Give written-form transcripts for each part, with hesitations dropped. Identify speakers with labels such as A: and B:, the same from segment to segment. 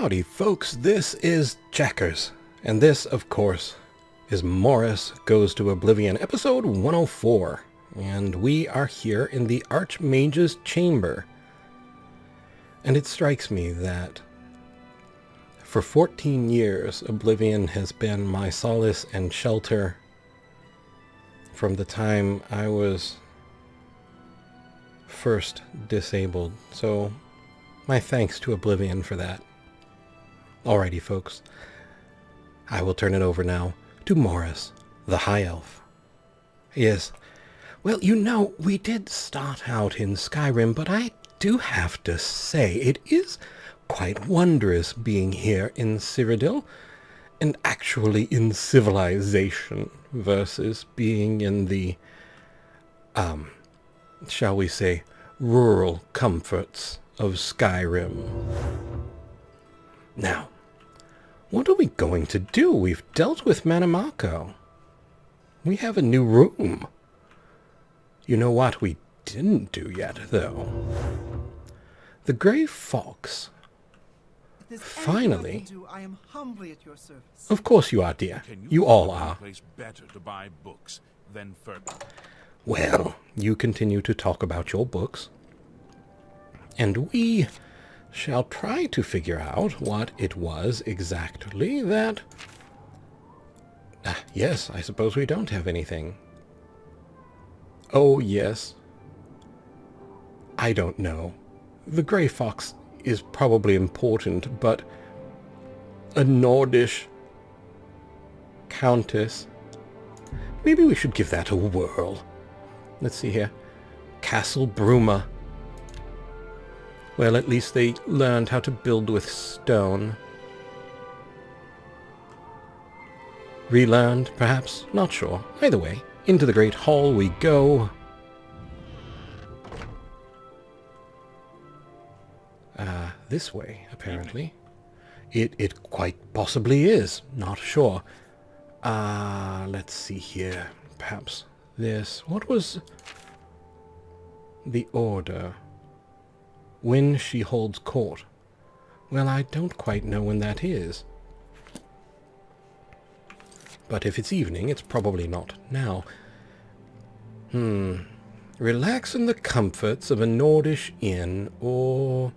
A: Howdy folks, this is Checkers, and this, of course, is Morous Goes to Oblivion, episode 104, and we are here in the Archmage's Chamber. And it strikes me that for 14 years, Oblivion has been my solace and shelter from the time I was first disabled, so my thanks to Oblivion for that. Alrighty, folks. I will turn it over now to Morous, the High Elf. Yes, well, you know, we did start out in Skyrim, but I do have to say, it is quite wondrous being here in Cyrodiil, and actually in civilization, versus being in the, shall we say, rural comforts of Skyrim. Now, what are we going to do? We've dealt with Manamako. We have a new room. You know what we didn't do yet, though? The Grey Fox. Finally.
B: I am humbly at your service.
A: Of course you are, dear. You all are.
C: Place better to buy books than
A: Well, you continue to talk about your books, and we shall try to figure out what it was exactly that... yes, I suppose we don't have anything. Oh, yes. I don't know. The Grey Fox is probably important, but a Nordish Countess... Maybe we should give that a whirl. Let's see here. Castle Bruma. Well, at least they learned how to build with stone. Relearned, perhaps? Not sure. Either way, into the Great Hall we go. This way, apparently. It quite possibly is. Not sure. Let's see here. Perhaps this. What was the order? When she holds court. Well, I don't quite know when that is. But if it's evening, it's probably not now. Relax in the comforts of a Nordish inn, or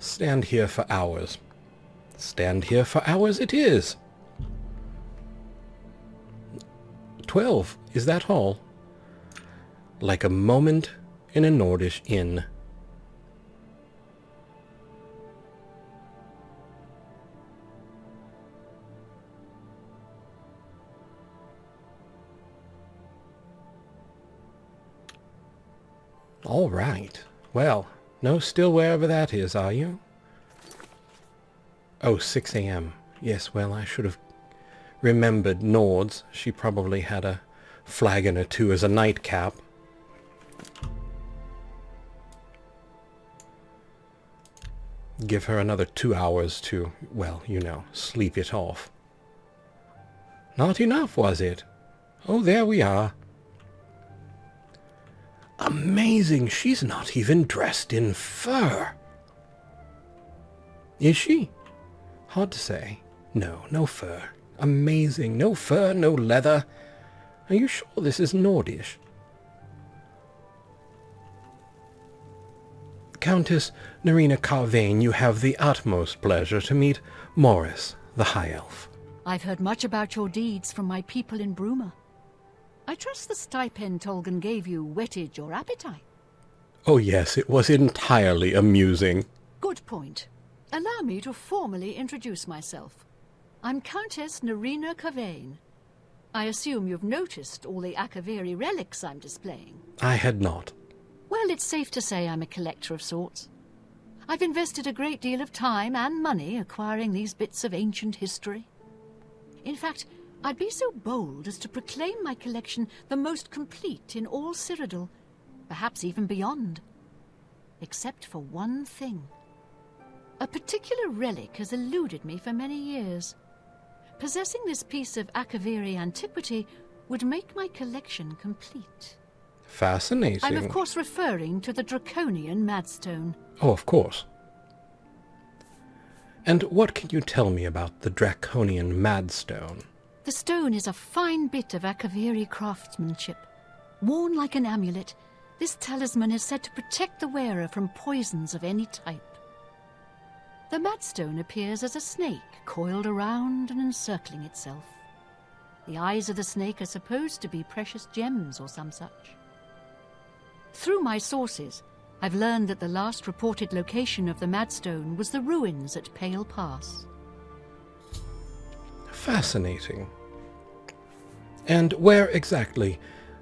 A: stand here for hours. Stand here for hours it is. 12, is that all? Like a moment in a Nordish inn. All right. Well, no still wherever that is, are you? Oh, 6 a.m. Yes, well, I should have remembered Nords. She probably had a flagon or two as a nightcap. Give her another 2 hours to, well, you know, sleep it off. Not enough, was it? Oh, there we are. Amazing, she's not even dressed in fur. Is she? Hard to say. No, no fur. Amazing, no fur, no leather. Are you sure this is Nordish? Countess Nerina Carvain, you have the utmost pleasure to meet Morous, the High Elf.
D: I've heard much about your deeds from my people in Bruma. I trust the stipend Tolgan gave you whetted your appetite.
A: Oh yes, it was entirely amusing.
D: Good point. Allow me to formally introduce myself. I'm Countess Nerina Carvain. I assume you've noticed all the Akaviri relics I'm displaying.
A: I had not.
D: Well, it's safe to say I'm a collector of sorts. I've invested a great deal of time and money acquiring these bits of ancient history. In fact, I'd be so bold as to proclaim my collection the most complete in all Cyrodiil, perhaps even beyond. Except for one thing. A particular relic has eluded me for many years. Possessing this piece of Akaviri antiquity would make my collection complete.
A: Fascinating.
D: I'm of course referring to the draconian Madstone.
A: Oh, of course. And what can you tell me about the Draconian Madstone?
D: The stone is a fine bit of Akaviri craftsmanship. Worn like an amulet, this talisman is said to protect the wearer from poisons of any type. The Madstone appears as a snake coiled around and encircling itself. The eyes of the snake are supposed to be precious gems or some such. Through my sources, I've learned that the last reported location of the Madstone was the ruins at Pale Pass.
A: Fascinating. And where exactly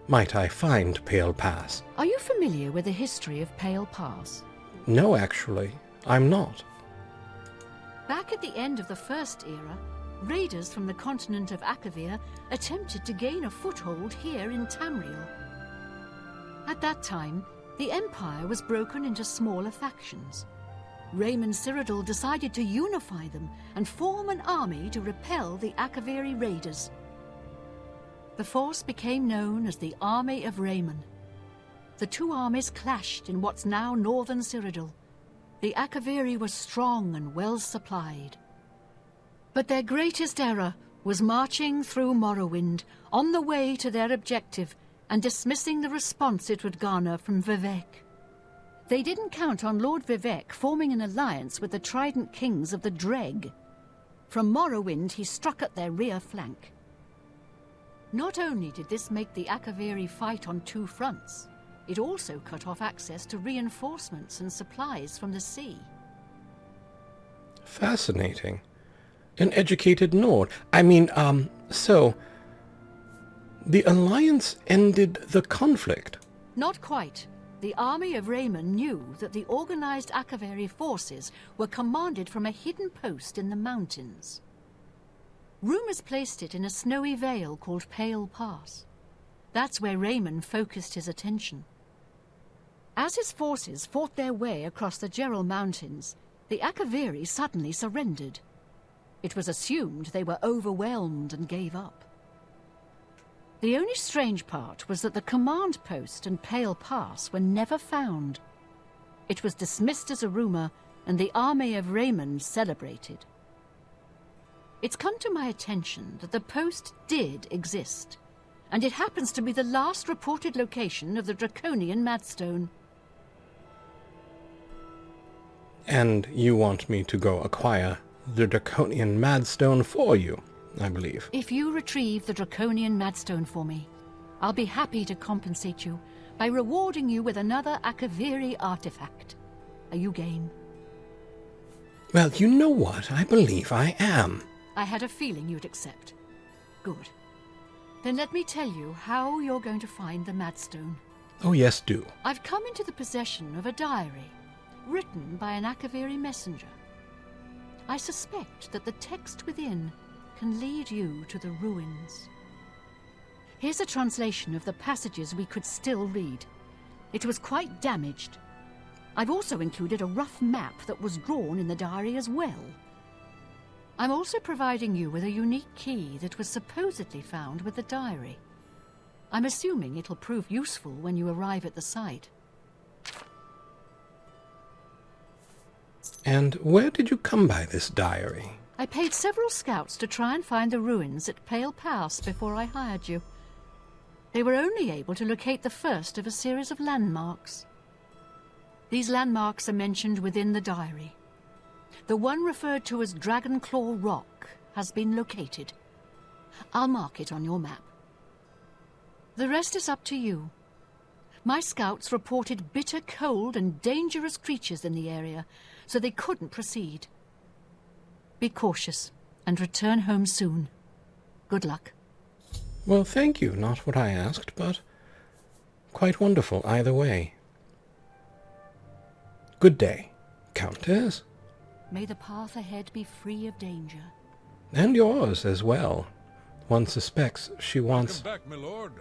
A: might I find Pale Pass?
D: Are you familiar with the history of Pale Pass?
A: No, actually, I'm not.
D: Back at the end of the First Era, raiders from the continent of Akavir attempted to gain a foothold here in Tamriel. At that time, the Empire was broken into smaller factions. Raymond Cyrodiil decided to unify them and form an army to repel the Akaviri raiders. The force became known as the Army of Raymond. The two armies clashed in what's now northern Cyrodiil. The Akaviri were strong and well supplied. But their greatest error was marching through Morrowind on the way to their objective and dismissing the response it would garner from Vivec. They didn't count on Lord Vivec forming an alliance with the Trident Kings of the Dreg. From Morrowind he struck at their rear flank. Not only did this make the Akaviri fight on two fronts, it also cut off access to reinforcements and supplies from the sea.
A: Fascinating. An educated Nord. So the alliance ended the conflict?
D: Not quite. The army of Raymond knew that the organized Akaviri forces were commanded from a hidden post in the mountains. Rumors placed it in a snowy vale called Pale Pass. That's where Raymond focused his attention. As his forces fought their way across the Gerald Mountains, the Akaviri suddenly surrendered. It was assumed they were overwhelmed and gave up. The only strange part was that the command post and Pale Pass were never found. It was dismissed as a rumor, and the army of Raymond celebrated. It's come to my attention that the post did exist, and it happens to be the last reported location of the Draconian Madstone.
A: And you want me to go acquire the Draconian Madstone for you, I believe.
D: If you retrieve the Draconian Madstone for me, I'll be happy to compensate you by rewarding you with another Akaviri artifact. Are you game?
A: Well, you know what? I believe I am.
D: I had a feeling you'd accept. Good. Then let me tell you how you're going to find the Madstone.
A: Oh, yes, do.
D: I've come into the possession of a diary, written by an Akaviri messenger. I suspect that the text within can lead you to the ruins. Here's a translation of the passages we could still read. It was quite damaged. I've also included a rough map that was drawn in the diary as well. I'm also providing you with a unique key that was supposedly found with the diary. I'm assuming it'll prove useful when you arrive at the site.
A: And where did you come by this diary?
D: I paid several scouts to try and find the ruins at Pale Pass before I hired you. They were only able to locate the first of a series of landmarks. These landmarks are mentioned within the diary. The one referred to as Dragonclaw Rock has been located. I'll mark it on your map. The rest is up to you. My scouts reported bitter cold and dangerous creatures in the area, so they couldn't proceed. Be cautious and return home soon. Good luck.
A: Well, thank you. Not what I asked, but quite wonderful either way. Good day, Countess.
D: May the path ahead be free of danger.
A: And yours as well. One suspects she wants
C: Welcome back, my lord.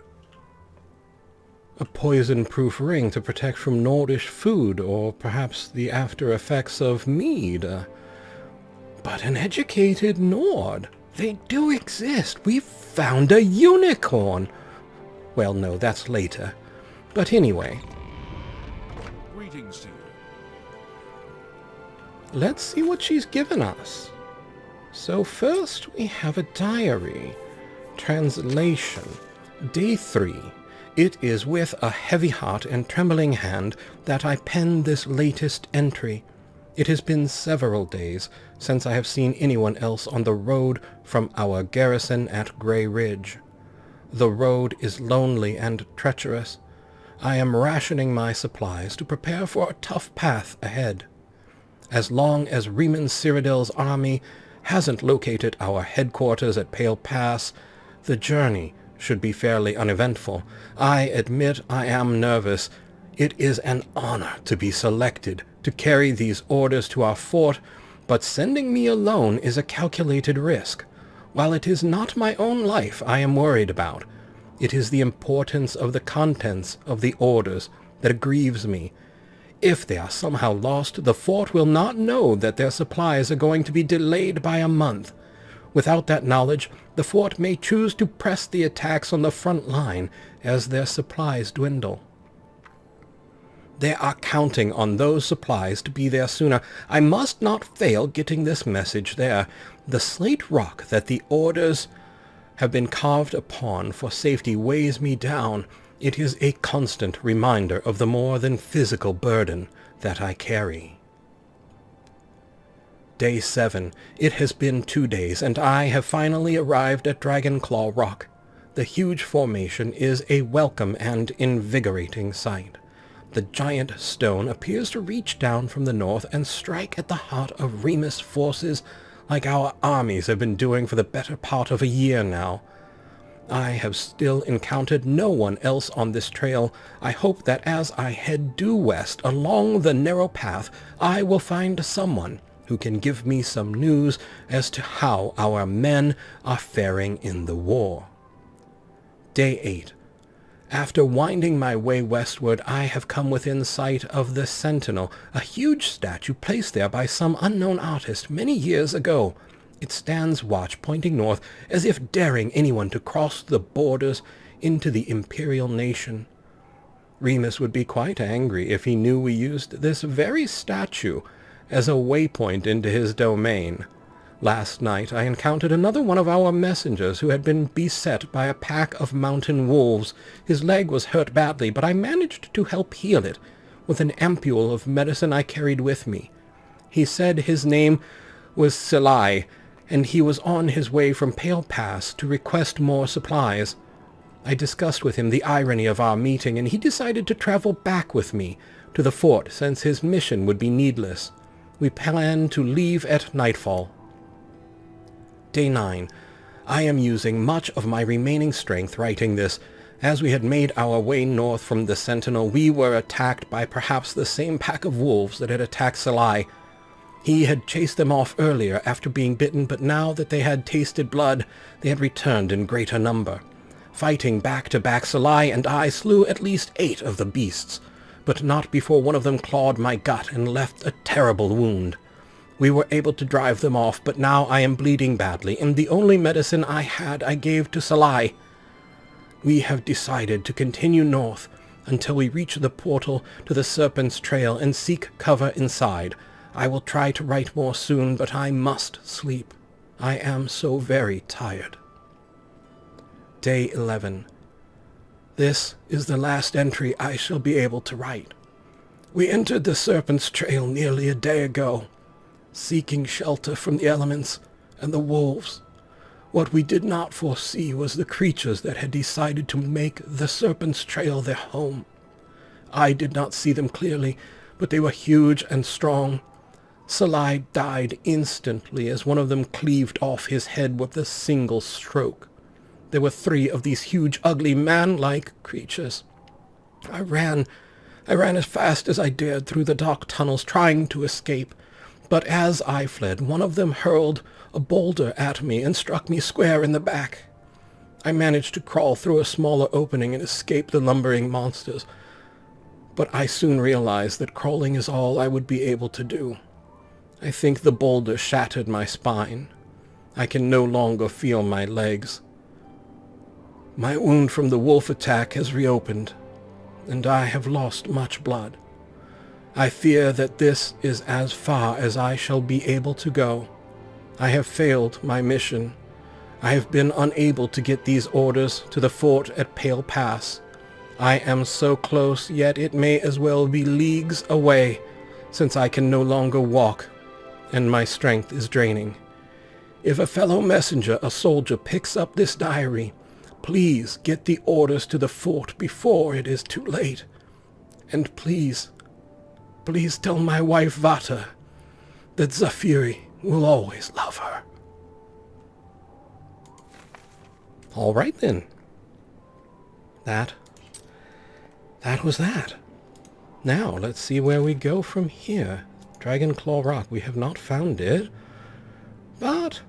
A: a poison-proof ring to protect from Nordish food, or perhaps the after-effects of mead. But an educated Nord. They do exist. We've found a unicorn. Well, no, that's later. But anyway,
C: Greetings to you.
A: let's see what she's given us. So first we have a diary. Translation. Day 3. It is with a heavy heart and trembling hand that I pen this latest entry. It has been several days since I have seen anyone else on the road from our garrison at Grey Ridge. The road is lonely and treacherous. I am rationing my supplies to prepare for a tough path ahead. As long as Riemann Cyrodiil's army hasn't located our headquarters at Pale Pass, the journey should be fairly uneventful. I admit I am nervous. It is an honor to be selected to carry these orders to our fort, but sending me alone is a calculated risk. While it is not my own life I am worried about, it is the importance of the contents of the orders that grieves me. If they are somehow lost, the fort will not know that their supplies are going to be delayed by a month. Without that knowledge, the fort may choose to press the attacks on the front line as their supplies dwindle. They are counting on those supplies to be there sooner. I must not fail getting this message there. The slate rock that the orders have been carved upon for safety weighs me down. It is a constant reminder of the more than physical burden that I carry. Day 7. It has been 2 days, and I have finally arrived at Dragonclaw Rock. The huge formation is a welcome and invigorating sight. The giant stone appears to reach down from the north and strike at the heart of Remus forces like our armies have been doing for the better part of a year now. I have still encountered no one else on this trail. I hope that as I head due west along the narrow path, I will find someone who can give me some news as to how our men are faring in the war. Day 8. After winding my way westward, I have come within sight of the Sentinel, a huge statue placed there by some unknown artist many years ago. It stands watch pointing north, as if daring anyone to cross the borders into the imperial nation. Remus would be quite angry if he knew we used this very statue as a waypoint into his domain. Last night I encountered another one of our messengers who had been beset by a pack of mountain wolves. His leg was hurt badly, but I managed to help heal it with an ampule of medicine I carried with me. He said his name was Selai, and he was on his way from Pale Pass to request more supplies. I discussed with him the irony of our meeting, and he decided to travel back with me to the fort since his mission would be needless. We plan to leave at nightfall. Day 9. I am using much of my remaining strength writing this. As we had made our way north from the Sentinel, we were attacked by perhaps the same pack of wolves that had attacked Selai. He had chased them off earlier after being bitten, but now that they had tasted blood, they had returned in greater number. Fighting back-to-back, Selai and I slew at least 8 of the beasts, but not before one of them clawed my gut and left a terrible wound. We were able to drive them off, but now I am bleeding badly, and the only medicine I had I gave to Selai. We have decided to continue north until we reach the portal to the Serpent's Trail and seek cover inside. I will try to write more soon, but I must sleep. I am so very tired. Day 11. This is the last entry I shall be able to write. We entered the Serpent's Trail nearly a day ago, seeking shelter from the elements and the wolves. What we did not foresee was the creatures that had decided to make the Serpent's Trail their home. I did not see them clearly, but they were huge and strong. Selai died instantly as one of them cleaved off his head with a single stroke. There were 3 of these huge, ugly, man-like creatures. I ran as fast as I dared through the dark tunnels, trying to escape. But as I fled, one of them hurled a boulder at me and struck me square in the back. I managed to crawl through a smaller opening and escape the lumbering monsters. But I soon realized that crawling is all I would be able to do. I think the boulder shattered my spine. I can no longer feel my legs. My wound from the wolf attack has reopened, and I have lost much blood. I fear that this is as far as I shall be able to go. I have failed my mission. I have been unable to get these orders to the fort at Pale Pass. I am so close, yet it may as well be leagues away, since I can no longer walk, and my strength is draining. If a fellow messenger, a soldier, picks up this diary, please get the orders to the fort before it is too late. And please tell my wife Vata that Zafiri will always love her. All right then. That was that. Now, let's see where we go from here. Dragonclaw Rock, we have not found it. But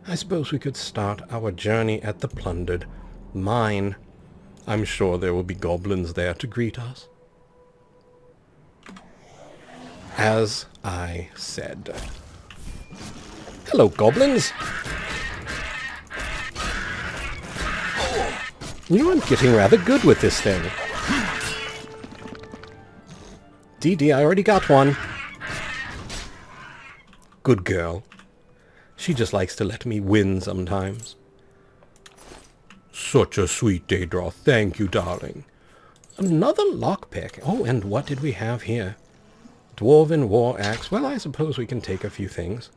A: I suppose we could start our journey at the plundered mine. I'm sure there will be goblins there to greet us. As I said. Hello, goblins! You know, I'm getting rather good with this thing. DD, I already got one. Good girl. She just likes to let me win sometimes. Such a sweet Daedra. Thank you, darling. Another lockpick. Oh, and what did we have here? Dwarven war axe. Well, I suppose we can take a few things.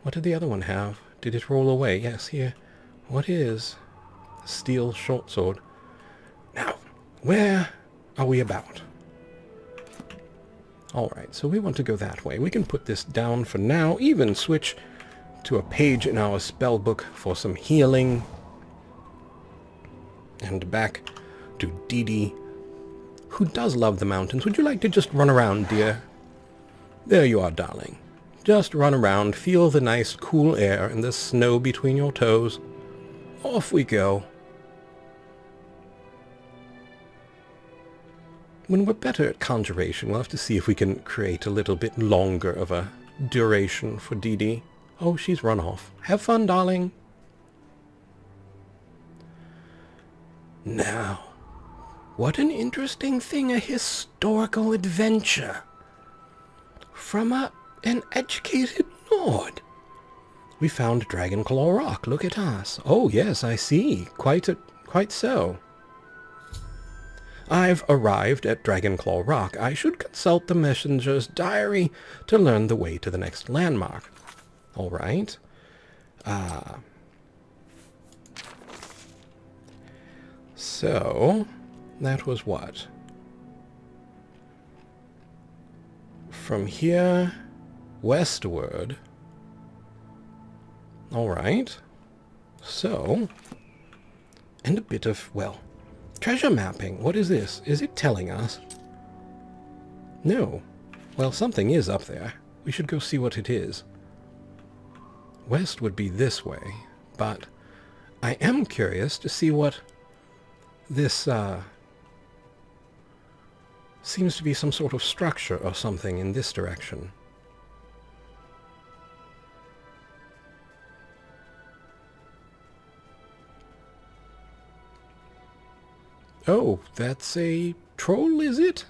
A: What did the other one have? Did it roll away? Yes, here. What is a steel short sword? Now, where are we about? Alright, so we want to go that way. We can put this down for now, even switch to a page in our spell book for some healing. And back to Didi, who does love the mountains. Would you like to just run around, dear? There you are, darling. Just run around, feel the nice cool air and the snow between your toes. Off we go. When we're better at conjuration, we'll have to see if we can create a little bit longer of a duration for Didi. Oh, she's run off. Have fun, darling. Now, what an interesting thing, a historical adventure. From an educated Nord. We found Dragonclaw Rock. Look at us. Oh, yes, I see. Quite so. I've arrived at Dragonclaw Rock. I should consult the messenger's diary to learn the way to the next landmark. All right. So, that was what? From here, westward. All right. So, and a bit of, well, treasure mapping. What is this? Is it telling us? No. Well, something is up there. We should go see what it is. West would be this way, but I am curious to see what this, seems to be some sort of structure or something in this direction. Oh, that's a troll, is it?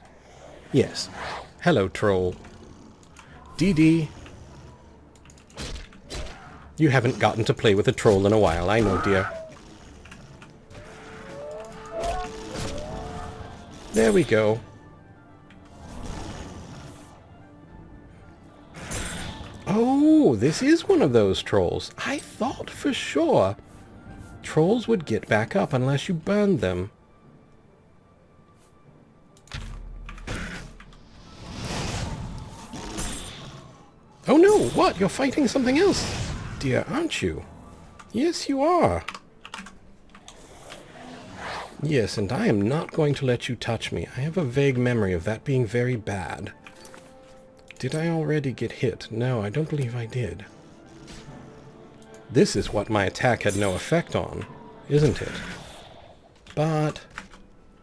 A: Yes. Hello, troll. DD. You haven't gotten to play with a troll in a while, I know, dear. There we go. Oh, this is one of those trolls. I thought for sure trolls would get back up unless you burned them. Oh no, what? You're fighting something else, dear, aren't you? Yes, you are. Yes, and I am not going to let you touch me. I have a vague memory of that being very bad. Did I already get hit? No, I don't believe I did. This is what my attack had no effect on, isn't it? But...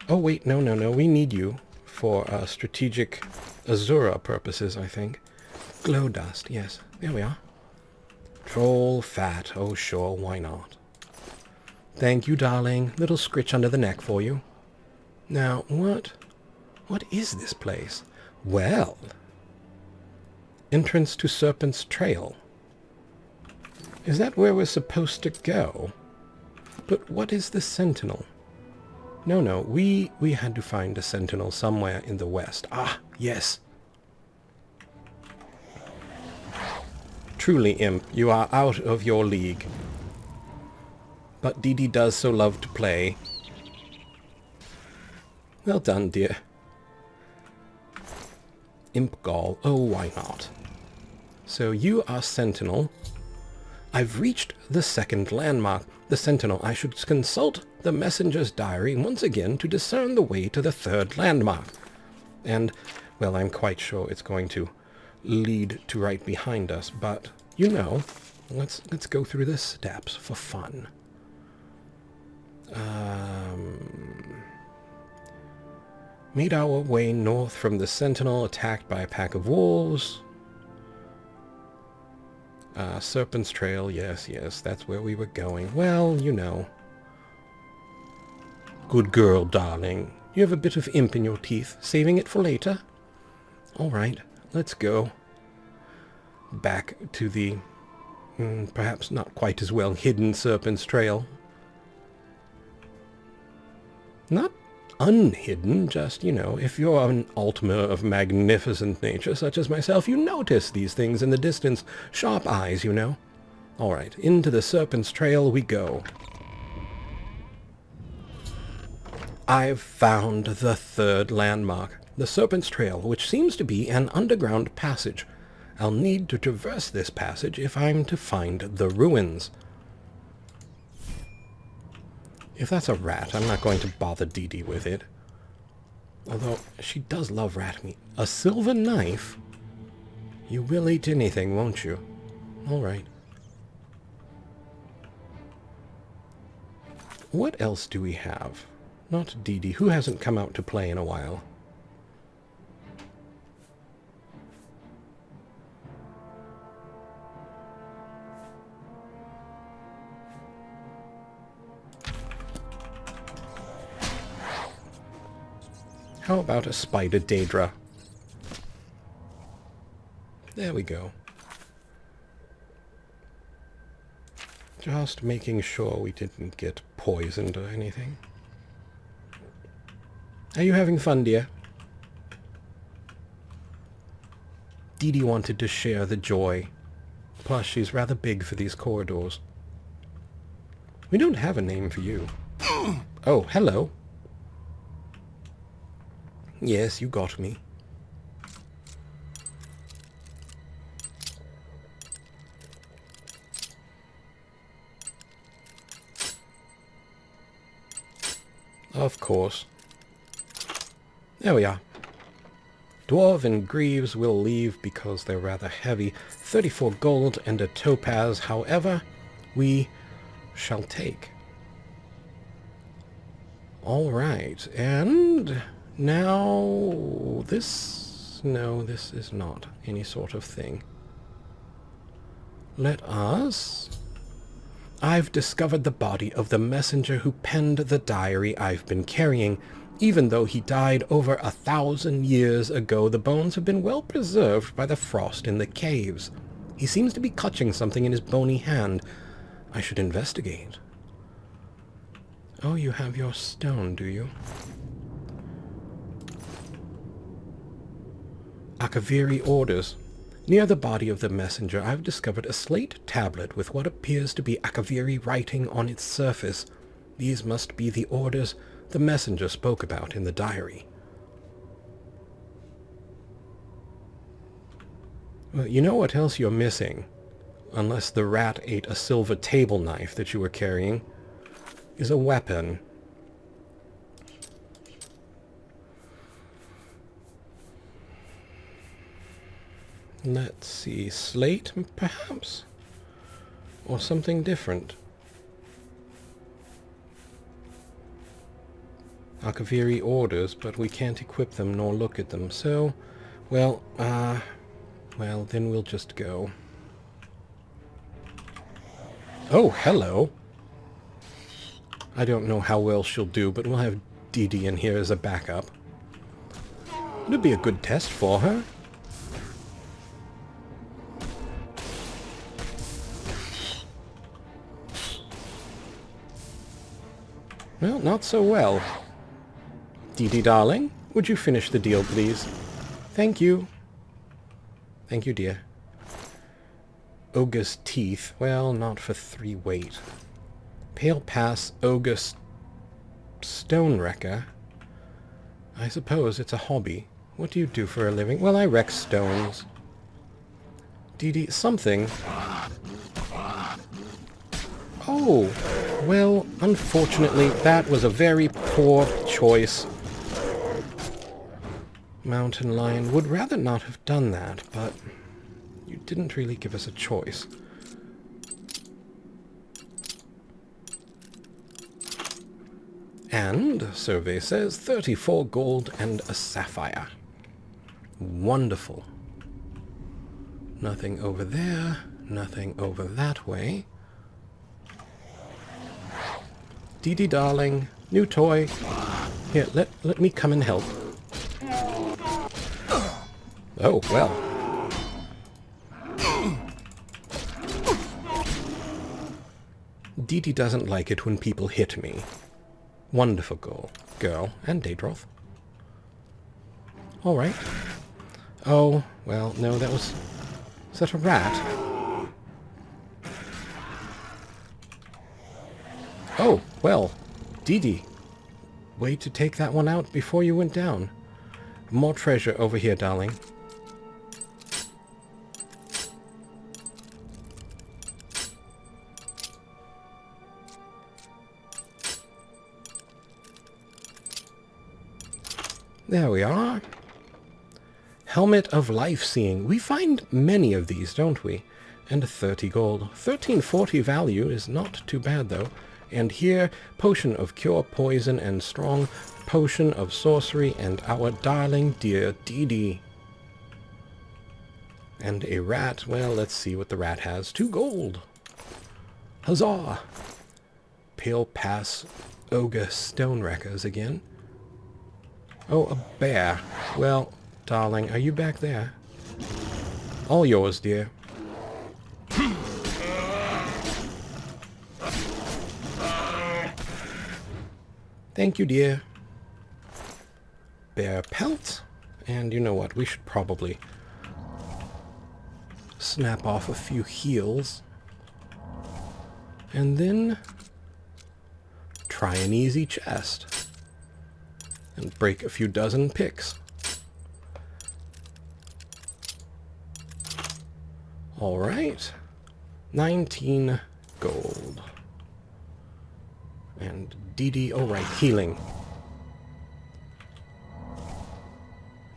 A: oh wait, no, we need you for strategic Azura purposes, I think. Glow dust, yes. There we are. Troll fat. Oh, sure, why not? Thank you, darling. Little scritch under the neck for you. Now, what is this place? Well. Entrance to Serpent's Trail. Is that where we're supposed to go? But what is the Sentinel? No, we had to find a Sentinel somewhere in the west. Ah, yes. Truly, Imp, you are out of your league. But Dee Dee does so love to play. Well done, dear. Imp Gall. Oh, why not? So you are Sentinel. I've reached the second landmark. The Sentinel. I should consult the messenger's diary once again to discern the way to the third landmark. And, well, I'm quite sure it's going to lead to right behind us, but, you know, let's go through the steps for fun. Made our way north from the Sentinel, attacked by a pack of wolves. Serpent's Trail, yes, that's where we were going. Well, you know. Good girl, darling. You have a bit of imp in your teeth. Saving it for later? All right, let's go. Back to the perhaps not quite as well hidden Serpent's Trail. Not unhidden, just, you know, if you're an Ultima of magnificent nature, such as myself, you notice these things in the distance. Sharp eyes, you know. All right, into the Serpent's Trail we go. I've found the third landmark, the Serpent's Trail, which seems to be an underground passage. I'll need to traverse this passage if I'm to find the ruins. If that's a rat, I'm not going to bother Dee Dee with it. Although, she does love rat meat. A silver knife? You will eat anything, won't you? All right. What else do we have? Not Dee Dee, who hasn't come out to play in a while. How about a spider Daedra? There we go. Just making sure we didn't get poisoned or anything. Are you having fun, dear? Dee Dee wanted to share the joy. Plus, she's rather big for these corridors. We don't have a name for you. Oh, hello. Yes, you got me. Of course. There we are. Dwarf and Greaves will leave because they're rather heavy. 34 gold and a topaz, however, we shall take. All right, and now this... No, this is not any sort of thing. Let us... I've discovered the body of the messenger who penned the diary I've been carrying. Even though he died over 1,000 years ago, the bones have been well preserved by the frost in the caves. He seems to be clutching something in his bony hand. I should investigate. Oh, you have your stone, do you? Akaviri orders. Near the body of the messenger, I've discovered a slate tablet with what appears to be Akaviri writing on its surface. These must be the orders the messenger spoke about in the diary. Well, you know what else you're missing? Unless the rat ate a silver table knife that you were carrying, is a weapon. Let's see, slate, perhaps? Or something different? Akaviri orders, but we can't equip them nor look at them, so... Well, then we'll just go. Oh, hello! I don't know how well she'll do, but we'll have Dee Dee in here as a backup. It'd be a good test for her. Well, not so well. Dee Dee, darling, would you finish the deal, please? Thank you. Thank you, dear. Ogre's teeth. Well, not for 3 weight. Pale Pass, Ogre's Stone Wrecker. I suppose it's a hobby. What do you do for a living? Well, I wreck stones. Dee Dee, something. Oh, well, unfortunately, that was a very poor choice. Mountain Lion would rather not have done that, but you didn't really give us a choice. And, survey says, 34 gold and a sapphire. Wonderful. Nothing over there, nothing over that way. Dee Dee, darling, new toy. Here, let me come and help. Oh, well. Dee Dee doesn't like it when people hit me. Wonderful girl, and Daedroth. All right. Oh, well, no, that was... Is that a rat? Oh, well, Dee Dee. Way to take that one out before you went down. More treasure over here, darling. There we are. Helmet of Life Seeing. We find many of these, don't we? And 30 gold. 1340 value is not too bad, though. And here, Potion of Cure, Poison, and Strong. Potion of Sorcery, and our darling dear Dee Dee. And a rat. Well, let's see what the rat has. 2 gold. Huzzah! Pale Pass Ogre Stone Wreckers again. Oh, a bear. Well, darling, are you back there? All yours, dear. Thank you, dear. Bear pelt. And you know what? We should probably snap off a few heals. And then try an easy chest. And break a few dozen picks. Alright. 19 gold. And Dee Dee, oh right, healing.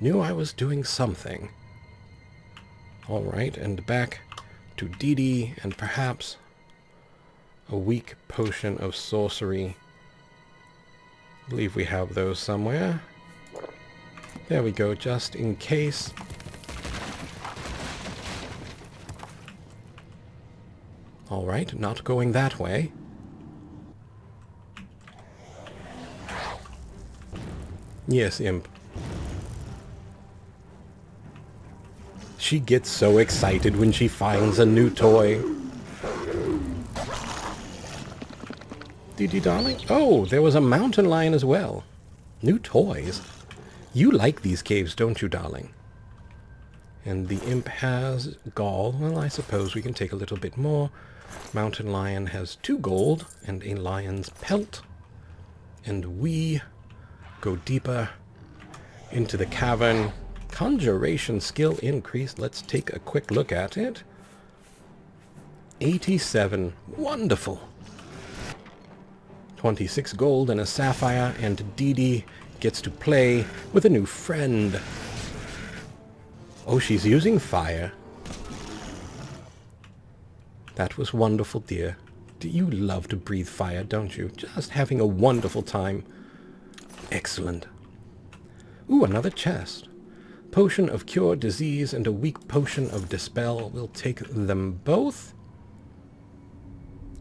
A: Knew I was doing something. Alright, and back to Dee Dee, and perhaps a weak potion of sorcery. I believe we have those somewhere. There we go, just in case. Alright, not going that way. Yes, Imp. She gets so excited when she finds a new toy. Dee Dee, darling? Oh, there was a mountain lion as well. New toys. You like these caves, don't you, darling? And the imp has gall. Well, I suppose we can take a little bit more. Mountain lion has 2 gold and a lion's pelt. And we go deeper into the cavern. Conjuration skill increased. Let's take a quick look at it. 87. Wonderful. 26 gold and a sapphire, and Dee Dee gets to play with a new friend. Oh, she's using fire. That was wonderful, dear. Do you love to breathe fire, don't you? Just having a wonderful time. Excellent. Ooh, another chest. Potion of Cure Disease and a weak potion of Dispel. We'll take them both.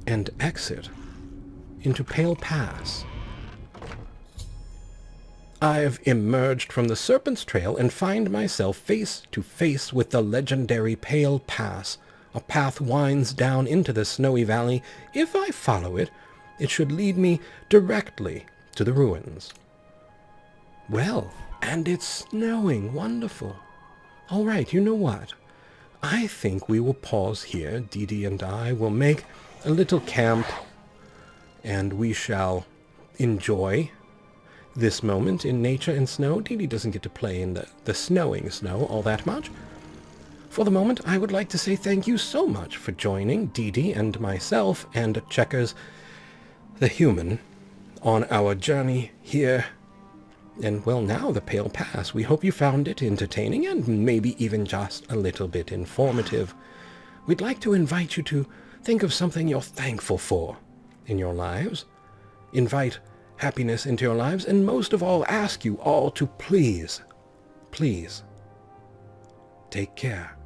A: And exit into Pale Pass. I've emerged from the Serpent's Trail and find myself face to face with the legendary Pale Pass. A path winds down into the snowy valley. If I follow it, it should lead me directly to the ruins. Well, and it's snowing. Wonderful. All right, you know what? I think we will pause here. Dee and I will make a little camp, and we shall enjoy this moment in nature and snow. Dee doesn't get to play in the snowing snow all that much. For the moment, I would like to say thank you so much for joining Dee and myself and Checkers, the human, on our journey here. And, well, now the Pale Pass. We hope you found it entertaining and maybe even just a little bit informative. We'd like to invite you to think of something you're thankful for in your lives. Invite happiness into your lives, and most of all, ask you all to please, please, take care.